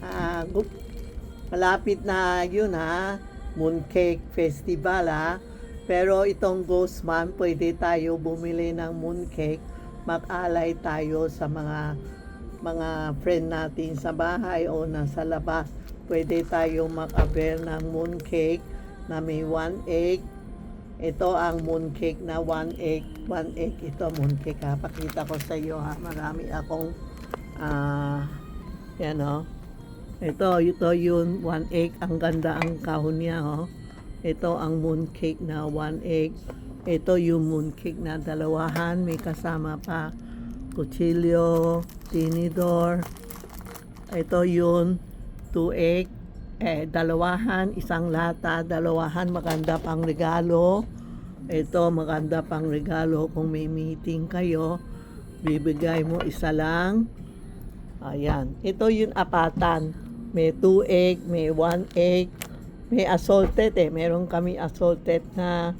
Ah, malapit na yun ha, Mooncake Festival ha. Pero itong Ghost Month, pwede tayo bumili ng mooncake. Mag-alay tayo sa mga friend natin sa bahay o nasa labas. Pwede tayo mag-aber ng mooncake na may 1 egg. Ito ang mooncake na 1 egg. 1 egg ito mooncake ha. Pakita ko sa iyo ha. Marami akong yan o. Ito yun, 1 egg. Ang ganda ang kahon niya, oh. Ito ang mooncake na 1 egg. Ito yung mooncake na dalawahan. May kasama pa kutsilyo, tinidor. Ito yun, 2 egg. Dalawahan, isang lata. Dalawahan, maganda pang regalo. Ito, maganda pang regalo. Kung may meeting kayo, bibigay mo isa lang. Ayan. Ito yung apatan. May 2 egg, may 1 egg, may assorted Meron kami assorted na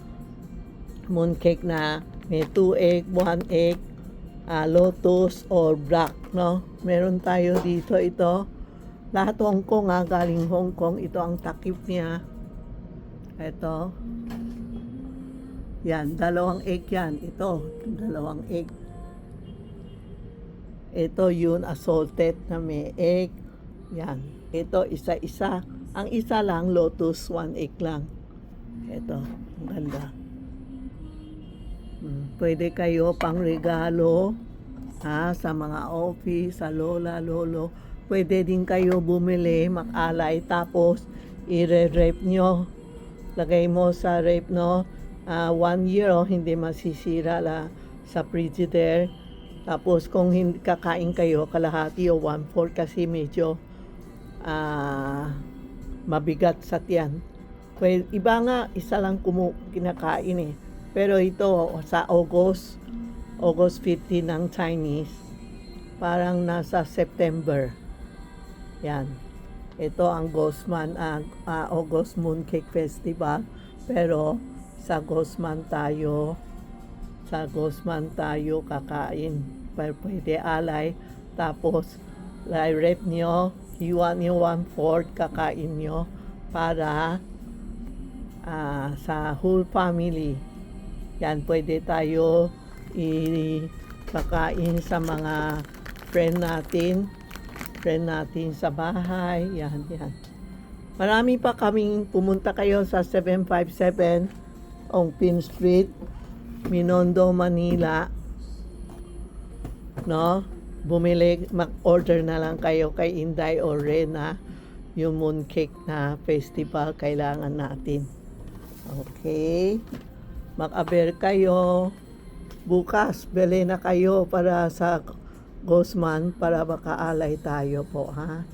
mooncake na may 2 egg, 1 egg, lotus or black, no? Meron tayo dito ito. Lahat Hong Kong galing Hong Kong. Ito ang takip niya. Ito. Yan, 2 egg yan. Ito, 2 egg. Ito yun, assorted na may egg. Yan. Ito, isa-isa. Ang isa lang, lotus, 1 egg lang. Ito, ang ganda. Pwede kayo pang regalo sa mga office, sa lola, lolo. Pwede din kayo bumili, mag-alay, tapos i-rep nyo. Lagay mo sa rep, no? 1 year, hindi masisira sa frigidaire. Tapos kung hindi kakain kayo, kalahati o 1/4 kasi medyo mabigat sa tiyan. Well, iba nga, isa lang kinakain Pero ito, sa August 15 ng Chinese, parang nasa September. Yan. Ito ang August Mooncake Festival. Pero sa Ghost Month tayo kakain. Pero pwede alay. Tapos, rep nyo, iwan nyo 1/4, kakain nyo para sa whole family. Yan, pwede tayo ipakain sa mga friend natin sa bahay. Yan. Marami pa kaming pumunta kayo sa 757 Ongpin Street, Minondo, Manila. No? Bumili, mag-order na lang kayo kay Inday o Rena. Yung mooncake na festival kailangan natin. Okay? Mag-aber kayo. Bukas, bili na kayo para sa Ghost Month para makaalay tayo po, ha?